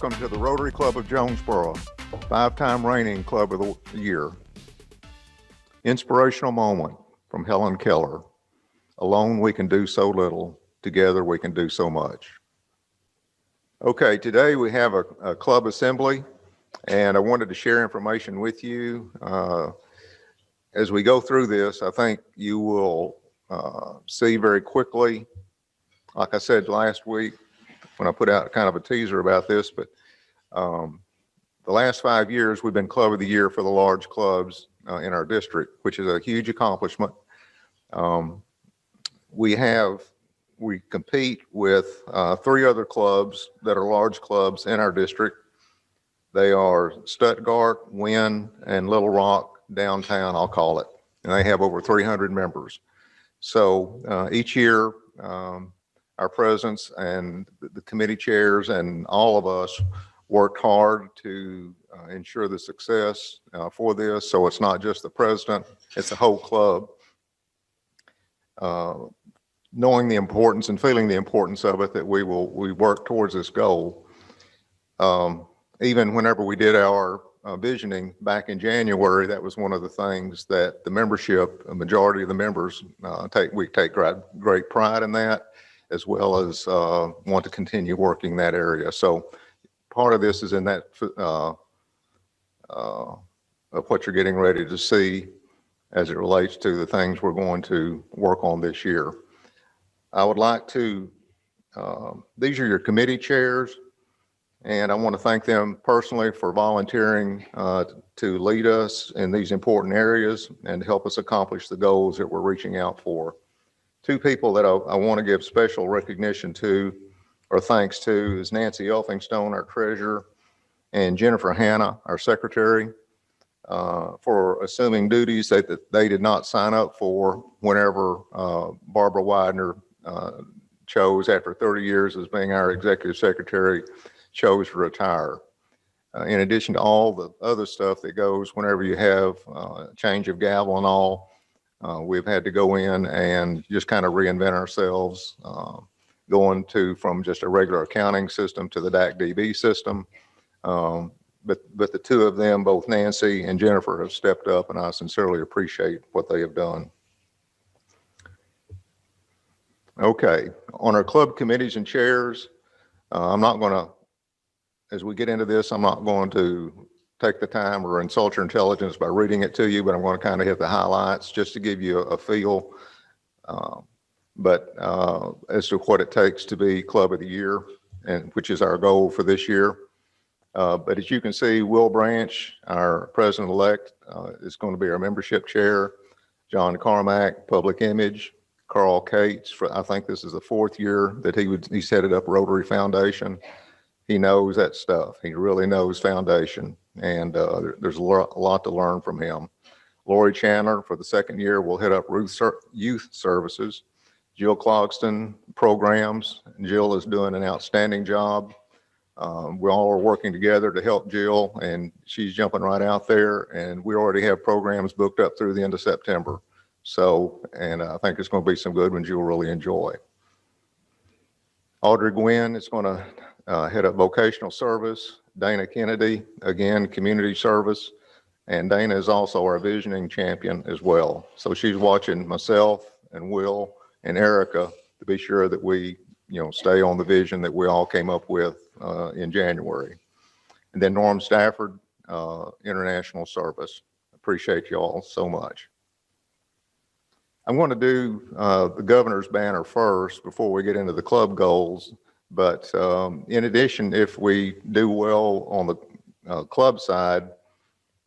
welcome to the Rotary Club of Jonesboro, 5-time reigning Club of the Year. Inspirational moment from Helen Keller. Alone we can do so little, together we can do so much. Okay, today we have a club assembly, and I wanted to share information with you. As we go through this, I think you will see very quickly, like I said last week, when I put out kind of a teaser about this, but the last 5 years we've been Club of the Year for the large clubs in our district, which is a huge accomplishment. We compete with 3 other clubs that are large clubs in our district. They are Stuttgart, Wynn, and Little Rock downtown, I'll call it, and they have over 300 members. So each year, our presidents and the committee chairs and all of us worked hard to ensure the success for this. So it's not just the president, it's the whole club. Knowing the importance and feeling the importance of it, that we work towards this goal. Even whenever we did our visioning back in January, that was one of the things that the membership, a majority of the members we take great pride in that, as well as want to continue working that area. So part of this is in that of what you're getting ready to see as it relates to the things we're going to work on this year. I would like to, these are your committee chairs, and I want to thank them personally for volunteering to lead us in these important areas and to help us accomplish the goals that we're reaching out for. 2 people that I want to give special recognition to, or thanks to, is Nancy Elphinstone, our treasurer, and Jennifer Hanna, our secretary, for assuming duties that they did not sign up for whenever Barbara Widener chose, after 30 years as being our executive secretary, chose to retire. In addition to all the other stuff that goes whenever you have a change of gavel and all, we've had to go in and just kind of reinvent ourselves, going from just a regular accounting system to the DAC-DB system. But the 2 of them, both Nancy and Jennifer, have stepped up, and I sincerely appreciate what they have done. Okay, on our club committees and chairs, I'm not going to, as we get into this, I'm not going to take the time or insult your intelligence by reading it to you, but I'm going to kind of hit the highlights just to give you a feel, as to what it takes to be Club of the Year, and which is our goal for this year. But as you can see, Will Branch, our president-elect, is going to be our membership chair. John Carmack, public image. Carl Cates, I think this is the 4th year that he's headed up Rotary Foundation. He knows that stuff. He really knows foundation, and there's a lot to learn from him. Lori Chandler, for the 2nd year, will head up youth services. Jill Clogston, programs. Jill is doing an outstanding job. We all are working together to help Jill, and she's jumping right out there, and we already have programs booked up through the end of September. So, and I think it's going to be some good ones you'll really enjoy. Audrey Gwynn is going to head up vocational service. Dana Kennedy, again, community service. And Dana is also our visioning champion as well. So she's watching myself and Will and Erica to be sure that we, stay on the vision that we all came up with in January. And then Norm Stafford, international service. Appreciate you all so much. I'm going to do the governor's banner first before we get into the club goals. But in addition, if we do well on the club side,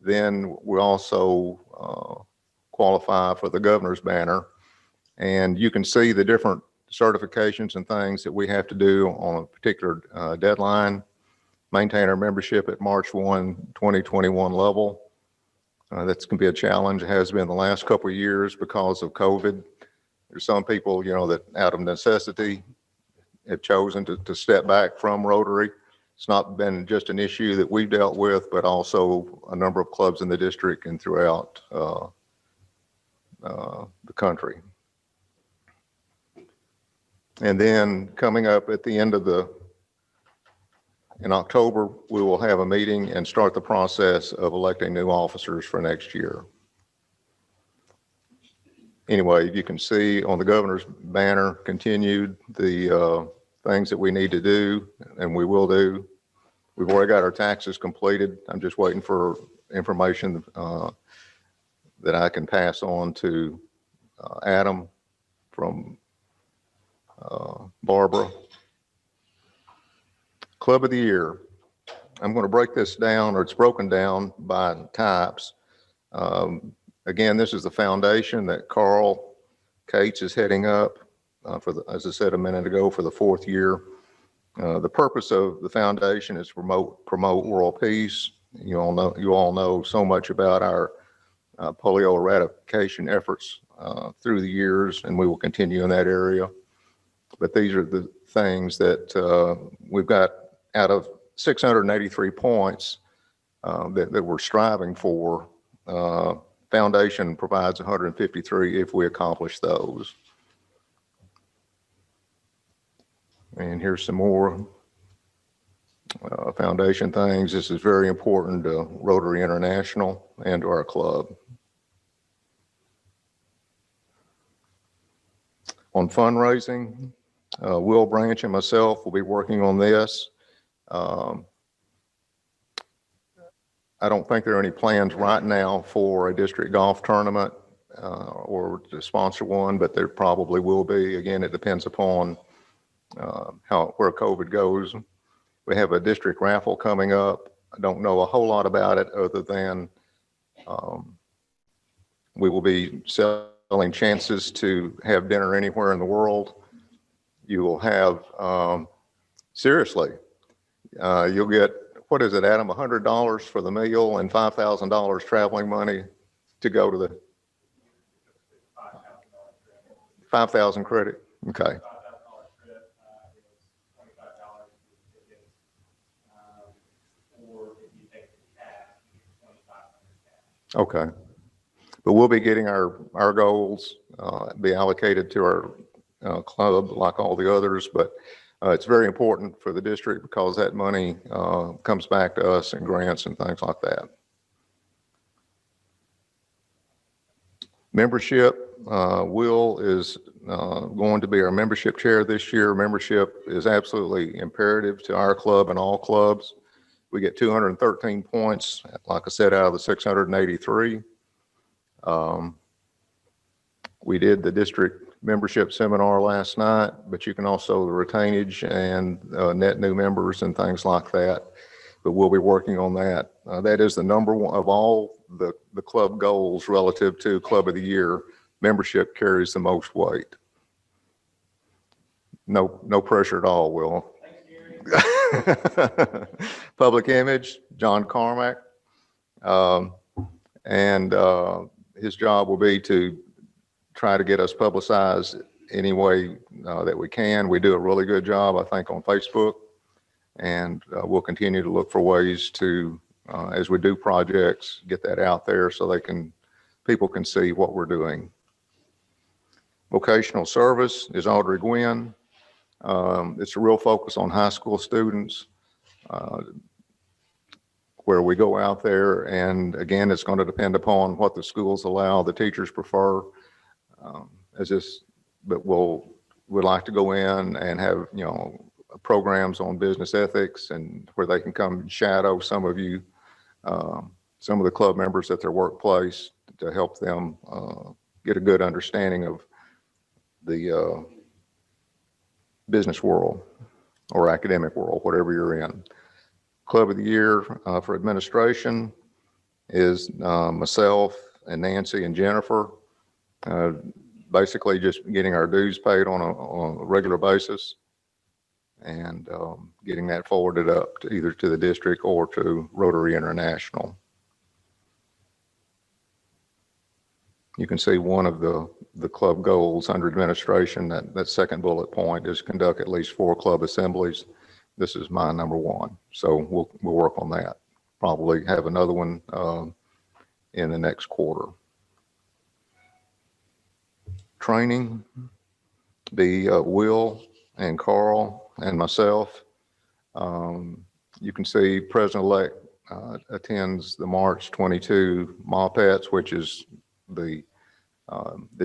then we also qualify for the governor's banner. And you can see the different certifications and things that we have to do on a particular deadline. Maintain our membership at March 1, 2021 level. That's going to be a challenge. It has been the last couple of years because of COVID. There's some people, that out of necessity have chosen to step back from Rotary. It's not been just an issue that we've dealt with, but also a number of clubs in the district and throughout the country. And then coming up at the end of the In October, we will have a meeting and start the process of electing new officers for next year. Anyway, you can see on the governor's banner, continued the things that we need to do and we will do. We've already got our taxes completed. I'm just waiting for information that I can pass on to Adam from Barbara. Club of the Year. I'm going to break this down, or it's broken down by types. Again, this is the foundation that Carl Cates is heading up as I said a minute ago, for the 4th year. The purpose of the foundation is to promote world peace. You all know so much about our polio eradication efforts through the years, and we will continue in that area. But these are the things that we've got out of 683 points that we're striving for. Foundation provides 153 if we accomplish those. And here's some more foundation things. This is very important to Rotary International and to our club. On fundraising, Will Branch and myself will be working on this. I don't think there are any plans right now for a district golf tournament or to sponsor one, but there probably will be. Again, it depends upon where COVID goes. We have a district raffle coming up. I don't know a whole lot about it other than we will be selling chances to have dinner anywhere in the world. You will have, seriously, you'll get, what is it, Adam, $100 for the meal and $5,000 traveling money to go to the 5,000 credit. Okay. Okay. But we'll be getting our goals be allocated to our club like all the others, but it's very important for the district because that money comes back to us in grants and things like that. Membership, Will is going to be our membership chair this year. Membership is absolutely imperative to our club and all clubs. We get 213 points, like I said, out of the 683. We did the district membership seminar last night, but you can also the retainage and net new members and things like that. But we'll be working on that. That is the number one of all the club goals relative to Club of the Year. Membership carries the most weight. No pressure at all, Will. Public image, John Carmack. And his job will be to try to get us publicized any way that we can. We do a really good job, I think, on Facebook, and we'll continue to look for ways to, as we do projects, get that out there so people can see what we're doing. Vocational Service is Audrey Gwynn. It's a real focus on high school students, where we go out there, and again, it's going to depend upon what the schools allow, the teachers prefer. But we'd like to go in and have, programs on business ethics and where they can come and shadow some of the club members at their workplace to help them get a good understanding of the business world or academic world, whatever you're in. Club of the Year for administration is myself and Nancy and Jennifer. Basically just getting our dues paid on a regular basis and getting that forwarded up to either to the district or to Rotary International. You can see one of the club goals under administration, that second bullet point, is conduct at least 4 club assemblies. This is my number 1. So we'll work on that. Probably have another one in the next quarter. Training, be Will and Carl and myself. You can see President-elect attends the March 22 MAPETS, which is the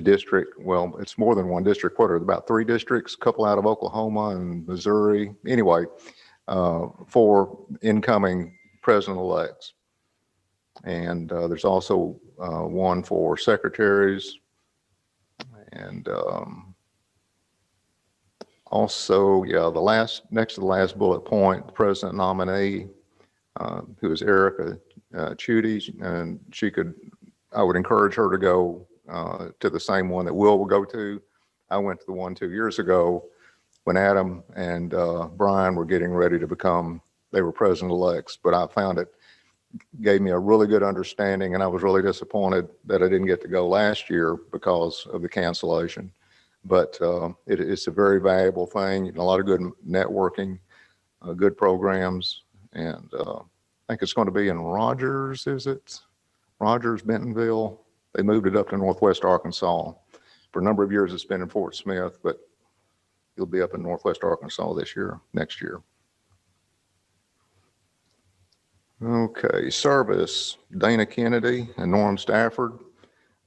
district. Well, it's more than one district. What are it, about 3 districts? A couple out of Oklahoma and Missouri. Anyway, for incoming president-elects. And there's also one for secretaries. And also, yeah, next to the last bullet point, the president nominee, who is Erica Chudy, and I would encourage her to go to the same one that Will go to. I went to the one 2 years ago when Adam and Brian were getting ready to they were president-elects, but I found it gave me a really good understanding, and I was really disappointed that I didn't get to go last year because of the cancellation. But it's a very valuable thing, and a lot of good networking, good programs, and I think it's going to be in Rogers, is it? Rogers, Bentonville. They moved it up to Northwest Arkansas. For a number of years, it's been in Fort Smith, but it'll be up in Northwest Arkansas next year. Okay, service, Dana Kennedy and Norm Stafford.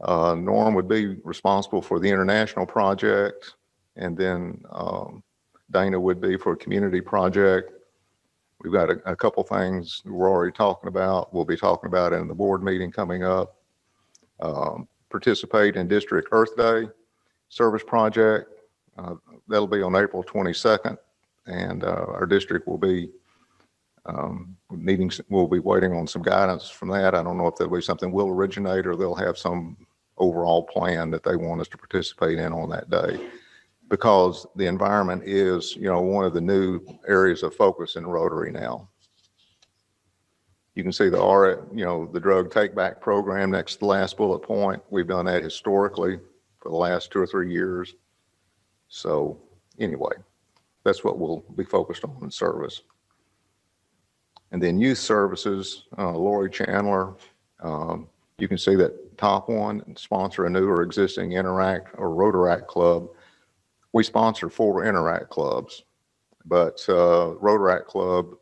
Norm would be responsible for the international project, and then Dana would be for a community project. We've got a couple things we're already talking about. We'll be talking about it in the board meeting coming up. Participate in District Earth Day service project. That'll be on April 22nd, and our district will be we'll be waiting on some guidance from that. I don't know if that'll be something we'll originate or they'll have some overall plan that they want us to participate in on that day, because the environment is, one of the new areas of focus in Rotary now. You can see the drug take back program next to the last bullet point. We've done that historically for the last 2 or 3 years. So anyway, that's what we'll be focused on in service. And then youth services, Lori Chandler, you can see that top one, sponsor a new or existing Interact or Rotaract club. We sponsor 4 Interact clubs, but Rotaract club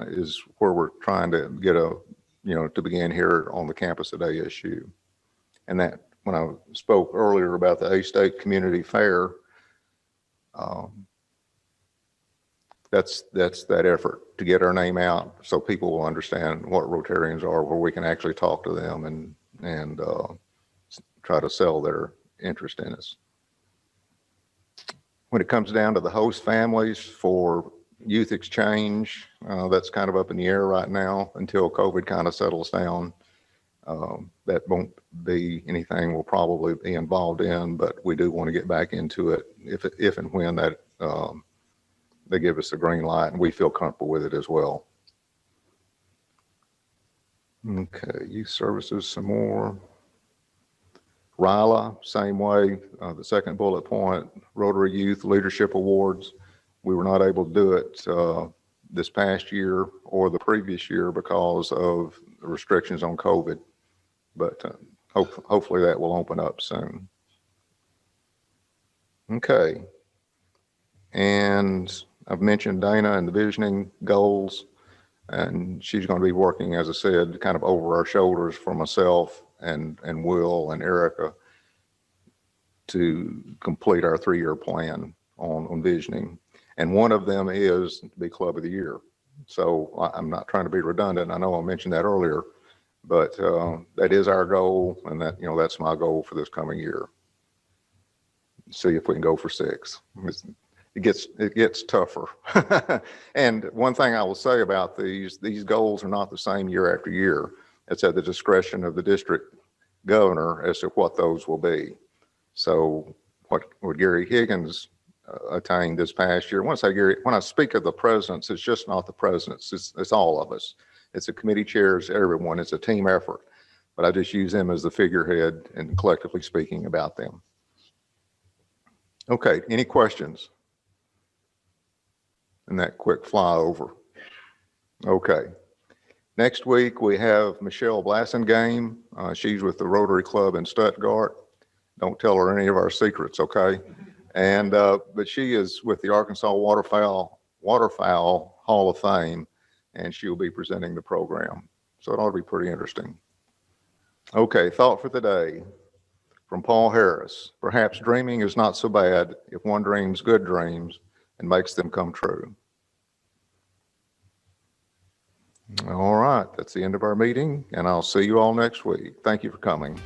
is where we're trying to get to begin here on the campus at ASU. And that, when I spoke earlier about the A-State Community Fair, that's that effort to get our name out so people will understand what Rotarians are, where we can actually talk to them and try to sell their interest in us. When it comes down to the host families for youth exchange, that's kind of up in the air right now until COVID kind of settles down. That won't be anything we'll probably be involved in, but we do want to get back into it if and when that they give us the green light and we feel comfortable with it as well. Okay, youth services, some more. RILA, same way, the second bullet point, Rotary Youth Leadership Awards. We were not able to do it this past year or the previous year because of the restrictions on COVID, but hopefully that will open up soon. Okay, and I've mentioned Dana and the visioning goals, and she's going to be working, as I said, kind of over our shoulders for myself and Will and Erica to complete our 3-year plan on visioning. And one of them is to be Club of the Year. So I'm not trying to be redundant. I know I mentioned that earlier, but that is our goal, and that's my goal for this coming year. See if we can go for 6. It gets tougher. And one thing I will say about these goals are not the same year after year. It's at the discretion of the district governor as to what those will be. So what Gary Higgins attained this past year, when I speak of the presidents, it's just not the presidents, it's all of us. It's the committee chairs, everyone, it's a team effort. But I just use them as the figurehead and collectively speaking about them. Okay, any questions? And that quick flyover. Okay. Next week we have Michelle Blassingame. She's with the Rotary Club in Stuttgart. Don't tell her any of our secrets, okay? And but she is with the Arkansas Waterfowl Hall of Fame, and she'll be presenting the program. So it ought to be pretty interesting. Okay, thought for the day from Paul Harris. Perhaps dreaming is not so bad if one dreams good dreams and makes them come true. All right, that's the end of our meeting, and I'll see you all next week. Thank you for coming.